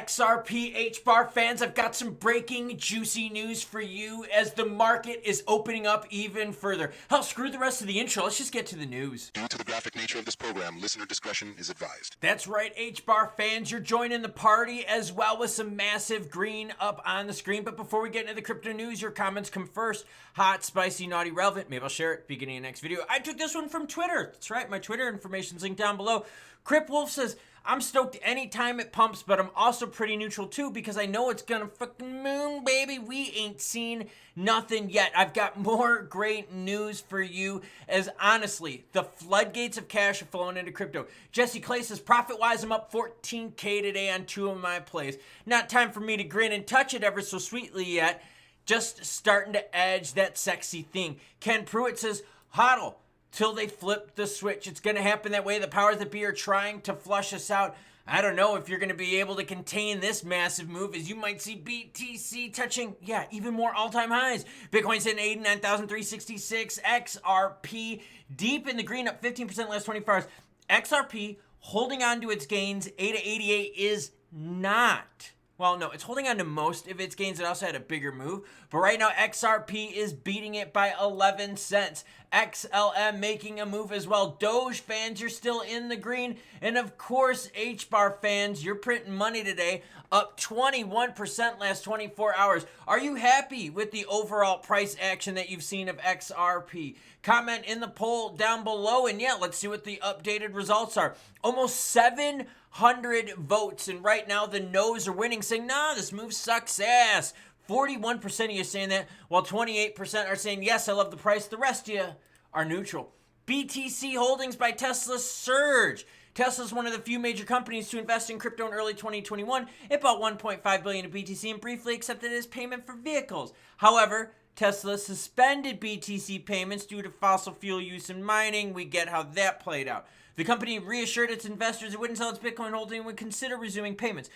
XRP HBAR fans, I've got some breaking juicy news for you as the market is opening up even further. Hell, screw the rest of the intro. Let's just get to the news. Due to the graphic nature of this program, listener discretion is advised. That's right, HBAR fans, you're joining the party as well with some massive green up on the screen. But before we get into the crypto news, your comments come first. Hot, spicy, naughty, relevant. Maybe I'll share it beginning of the next video. I took this one from Twitter. That's right, my Twitter information's linked down below. Crip Wolf says, I'm stoked anytime it pumps, but I'm also pretty neutral too because I know it's gonna fucking moon, baby. We ain't seen nothing yet. I've got more great news for you as honestly, the floodgates of cash are flowing into crypto. Jesse Clay says, profit-wise, I'm up 14K today on 2 of my plays. Not time for me to grin and touch it ever so sweetly yet. Just starting to edge that sexy thing. Ken Pruitt says, hodl till they flip the switch. It's going to happen that way. The powers that be are trying to flush us out. I don't know if you're going to be able to contain this massive move as you might see BTC touching, even more all-time highs. Bitcoin's hitting 89,366. XRP deep in the green, up 15% last 24 hours. XRP holding on to its gains. ADA 88 is not. Well, no, it's holding on to most of its gains. It also had a bigger move. But right now, XRP is beating it by 11 cents. XLM making a move as well. Doge fans, you're still in the green. And of course, HBAR fans, you're printing money today. Up 21% last 24 hours. Are you happy with the overall price action that you've seen of XRP? Comment in the poll down below. And let's see what the updated results are. Almost 700 votes. And right now, the no's are winning, saying, nah, this move sucks ass. 41% of you saying that, while 28% are saying, yes, I love the price. The rest of you are neutral. BTC holdings by Tesla surge. Tesla's one of the few major companies to invest in crypto in early 2021. It bought $1.5 billion in BTC and briefly accepted it as payment for vehicles. However, Tesla suspended BTC payments due to fossil fuel use in mining. We get how that played out. The company reassured its investors it wouldn't sell its Bitcoin holding and would consider resuming payments.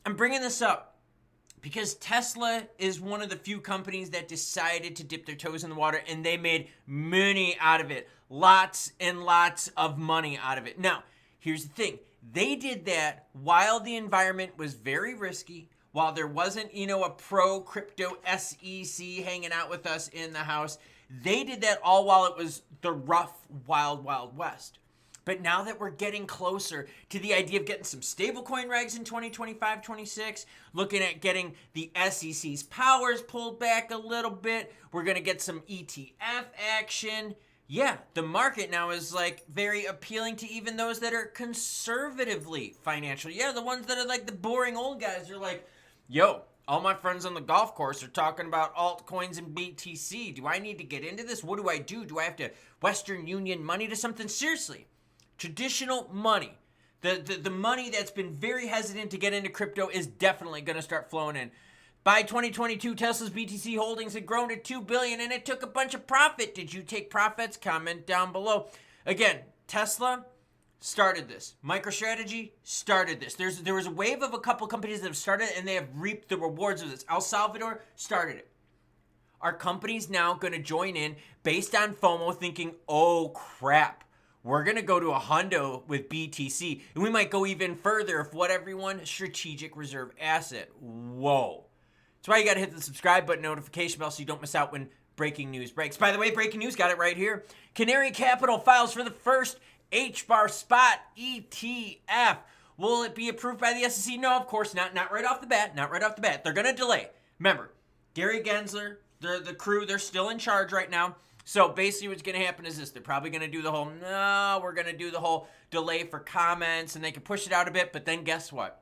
I'm bringing this up because Tesla is one of the few companies that decided to dip their toes in the water, and they made money out of it. Lots and lots of money out of it. Now, here's the thing. They did that while the environment was very risky, while there wasn't, a pro-crypto SEC hanging out with us in the house. They did that all while it was the rough, wild, wild west. But now that we're getting closer to the idea of getting some stablecoin regs in 2025-26, looking at getting the SEC's powers pulled back a little bit, we're going to get some ETF action. The market now is very appealing to even those that are conservatively financial. The ones that are like the boring old guys are like, yo, all my friends on the golf course are talking about altcoins and BTC. Do I need to get into this? What do I do? Do I have to Western Union money to something? Seriously. Traditional money, the money that's been very hesitant to get into crypto is definitely going to start flowing in. By 2022, Tesla's BTC holdings had grown to $2 billion and it took a bunch of profit. Did you take profits? Comment down below. Again, Tesla started this. MicroStrategy started this. There was a wave of a couple companies that have started and they have reaped the rewards of this. El Salvador started it. Are companies now going to join in based on FOMO thinking, oh crap, we're going to go to a hundo with BTC, and we might go even further if what everyone, strategic reserve asset. Whoa. That's why you got to hit the subscribe button, notification bell so you don't miss out when breaking news breaks. By the way, breaking news, got it right here. Canary Capital files for the first HBAR spot ETF. Will it be approved by the SEC? No, of course not. Not right off the bat. Not right off the bat. They're going to delay. Remember, Gary Gensler, the crew, they're still in charge right now. So basically what's going to happen is this. They're probably going to do the whole, we're going to do the whole delay for comments, and they can push it out a bit. But then guess what?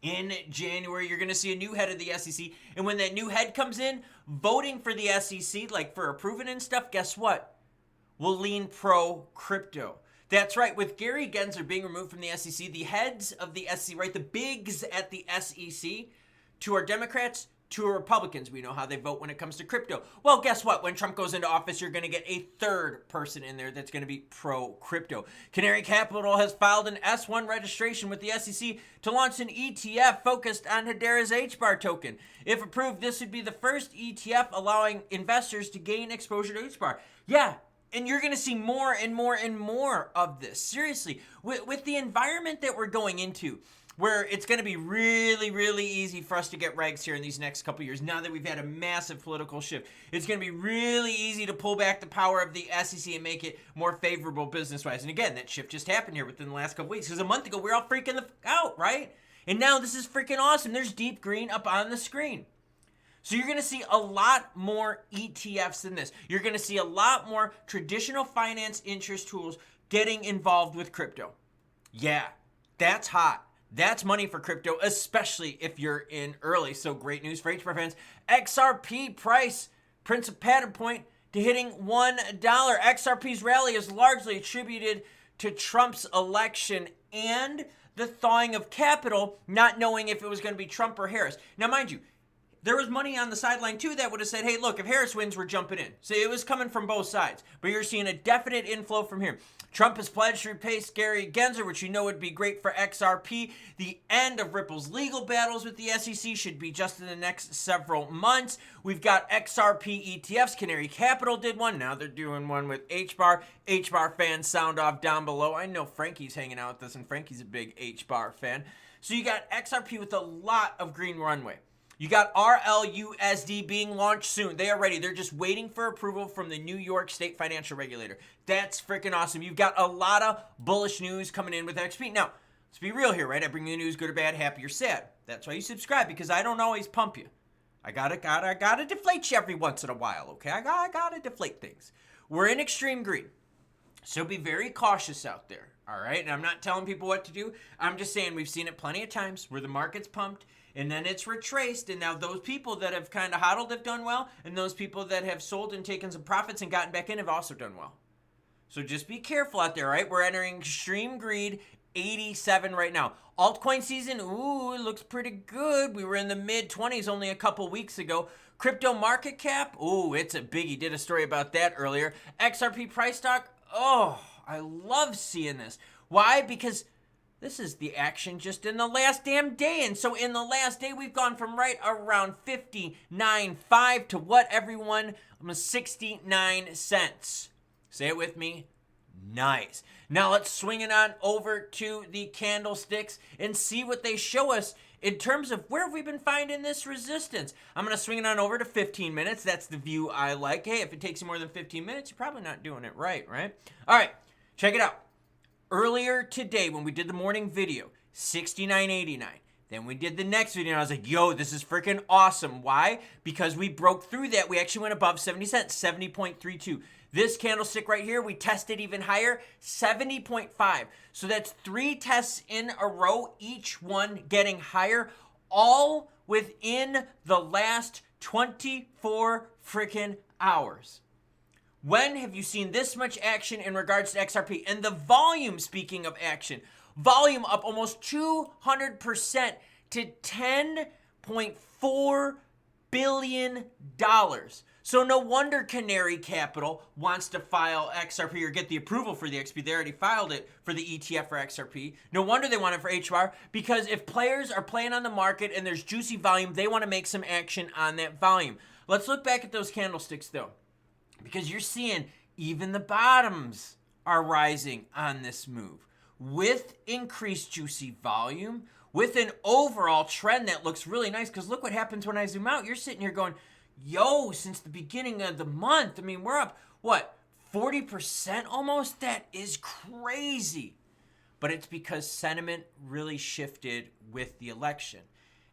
In January, you're going to see a new head of the SEC. And when that new head comes in, voting for the SEC, like for approving and stuff, guess what? Will lean pro-crypto. That's right. With Gary Gensler being removed from the SEC, the heads of the SEC, right, the bigs at the SEC, two are Democrats, two are Republicans. We know how they vote when it comes to crypto. Well, guess what? When Trump goes into office, you're going to get a third person in there that's going to be pro-crypto. Canary Capital has filed an S1 registration with the SEC to launch an ETF focused on Hedera's HBAR token. If approved, this would be the first ETF allowing investors to gain exposure to HBAR. And you're going to see more and more and more of this. Seriously, with the environment that we're going into, where it's going to be really, really easy for us to get regs here in these next couple years. Now that we've had a massive political shift, it's going to be really easy to pull back the power of the SEC and make it more favorable business-wise. And again, that shift just happened here within the last couple weeks, because a month ago we were all freaking out, right? And now this is freaking awesome. There's deep green up on the screen. So you're going to see a lot more ETFs than this. You're going to see a lot more traditional finance interest tools getting involved with crypto. Yeah, that's hot. That's money for crypto, especially if you're in early. So great news for HBAR fans. XRP price prints a pattern point to hitting $1. XRP's rally is largely attributed to Trump's election and the thawing of capital, not knowing if it was going to be Trump or Harris. Now, mind you, there was money on the sideline, too, that would have said, hey, look, if Harris wins, we're jumping in. So it was coming from both sides. But you're seeing a definite inflow from here. Trump has pledged to replace Gary Gensler, which you know would be great for XRP. The end of Ripple's legal battles with the SEC should be just in the next several months. We've got XRP ETFs. Canary Capital did one. Now they're doing one with HBAR. HBAR fans sound off down below. I know Frankie's hanging out with us, and Frankie's a big HBAR fan. So you got XRP with a lot of green runway. You got RLUSD being launched soon. They are ready. They're just waiting for approval from the New York State Financial Regulator. That's freaking awesome. You've got a lot of bullish news coming in with XP. Now, let's be real here, right? I bring you news, good or bad, happy or sad. That's why you subscribe, because I don't always pump you. I gotta deflate you every once in a while, okay? I gotta deflate things. We're in extreme green, so be very cautious out there, all right? And I'm not telling people what to do. I'm just saying we've seen it plenty of times where the market's pumped, and then it's retraced, and now those people that have kind of hodled have done well, and those people that have sold and taken some profits and gotten back in have also done well. So just be careful out there, right? We're entering extreme greed, 87 right now. Altcoin season, ooh, it looks pretty good. We were in the mid-20s only a couple weeks ago. Crypto market cap, ooh, it's a biggie. Did a story about that earlier. XRP price stock, oh, I love seeing this. Why? Because this is the action just in the last damn day. And so in the last day, we've gone from right around 59.5 to what, everyone? 69 cents. Say it with me. Nice. Now let's swing it on over to the candlesticks and see what they show us in terms of where have we been finding this resistance. I'm going to swing it on over to 15 minutes. That's the view I like. Hey, if it takes you more than 15 minutes, you're probably not doing it right? All right, check it out. Earlier today when we did the morning video, 69.89. Then we did the next video and I was like, yo, this is freaking awesome. Why? Because we broke through that. We actually went above 70 cents, 70.32. This candlestick right here, we tested even higher, 70.5. So that's 3 tests in a row, each one getting higher, all within the last 24 freaking hours. When have you seen this much action in regards to XRP? And the volume, speaking of action, volume up almost 200% to $10.4 billion. So no wonder Canary Capital wants to file XRP or get the approval for the XP. They already filed it for the ETF for XRP. No wonder they want it for HBAR, because if players are playing on the market and there's juicy volume, they want to make some action on that volume. Let's look back at those candlesticks though, because you're seeing even the bottoms are rising on this move with increased juicy volume, with an overall trend that looks really nice. Because look what happens when I zoom out. You're sitting here going, yo, since the beginning of the month, I mean, we're up, what, 40% almost? That is crazy. But it's because sentiment really shifted with the election.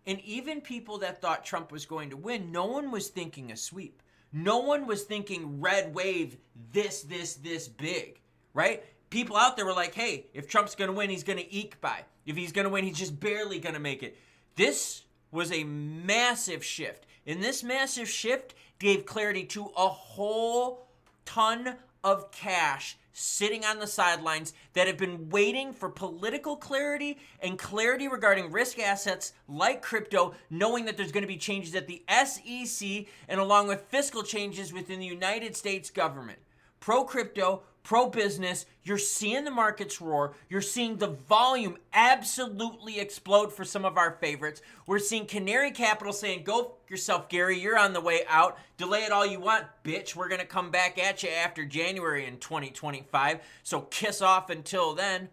And even people that thought Trump was going to win, no one was thinking a sweep. No one was thinking red wave this big, right? People out there were like, hey, if Trump's going to win, he's going to eke by. If he's going to win, he's just barely going to make it. This was a massive shift. And this massive shift gave clarity to a whole ton of cash sitting on the sidelines that have been waiting for political clarity and clarity regarding risk assets like crypto, knowing that there's going to be changes at the SEC and along with fiscal changes within the United States government. Pro-crypto, pro-business, you're seeing the markets roar. You're seeing the volume absolutely explode for some of our favorites. We're seeing Canary Capital saying, go yourself, Gary, you're on the way out. Delay it all you want, bitch. We're going to come back at you after January in 2025. So kiss off until then.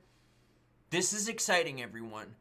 This is exciting, everyone.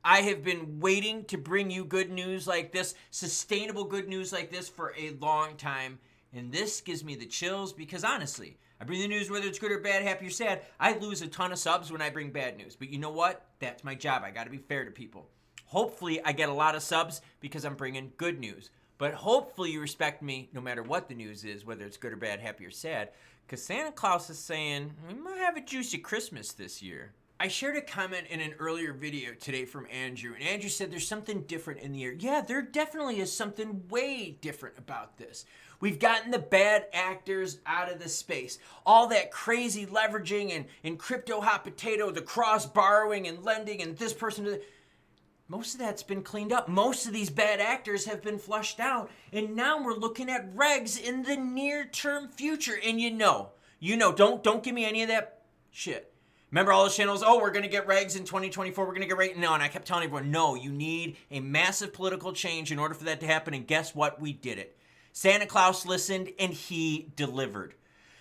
I have been waiting to bring you good news like this, sustainable good news like this for a long time. And this gives me the chills because honestly, I bring the news whether it's good or bad, happy or sad. I lose a ton of subs when I bring bad news. But you know what? That's my job. I got to be fair to people. Hopefully, I get a lot of subs because I'm bringing good news. But hopefully, you respect me no matter what the news is, whether it's good or bad, happy or sad. Because Santa Claus is saying, we might have a juicy Christmas this year. I shared a comment in an earlier video today from Andrew, and Andrew said there's something different in the air. Yeah, there definitely is something way different about this. We've gotten the bad actors out of the space. All that crazy leveraging and crypto hot potato, the cross borrowing and lending and this person. Most of that's been cleaned up. Most of these bad actors have been flushed out. And now we're looking at regs in the near-term future. And you know, don't give me any of that shit. Remember all those channels, oh, we're going to get regs in 2024, we're going to get right. No, and I kept telling everyone, no, you need a massive political change in order for that to happen. And guess what? We did it. Santa Claus listened and he delivered.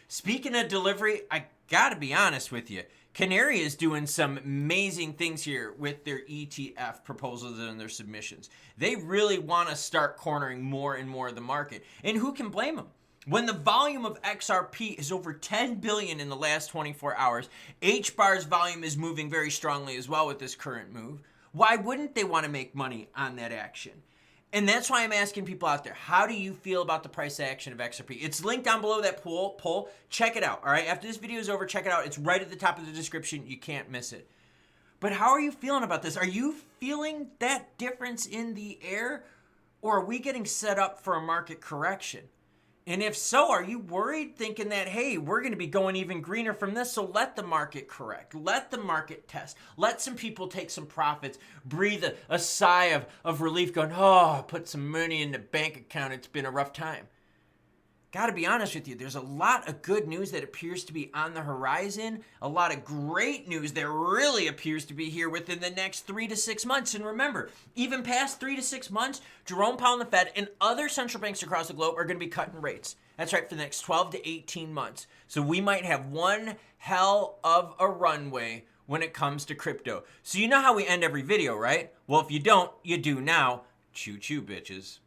Speaking of delivery, I got to be honest with you. Canary is doing some amazing things here with their ETF proposals and their submissions. They really want to start cornering more and more of the market. And who can blame them? When the volume of XRP is over 10 billion in the last 24 hours, HBAR's volume is moving very strongly as well with this current move. Why wouldn't they want to make money on that action? And that's why I'm asking people out there, how do you feel about the price action of XRP? It's linked down below that poll. Check it out, all right? After this video is over, check it out. It's right at the top of the description. You can't miss it. But how are you feeling about this? Are you feeling that difference in the air? Or are we getting set up for a market correction? And if so, are you worried thinking that, hey, we're going to be going even greener from this, so let the market correct. Let the market test. Let some people take some profits, breathe a sigh of relief going, oh, put some money in the bank account. It's been a rough time. Got to be honest with you, there's a lot of good news that appears to be on the horizon, a lot of great news that really appears to be here within the next 3 to 6 months. And remember, even past 3 to 6 months, Jerome Powell and the Fed and other central banks across the globe are going to be cutting rates. That's right, for the next 12 to 18 months. So we might have one hell of a runway when it comes to crypto. So you know how we end every video, right? Well, if you don't, you do now. Choo-choo, bitches.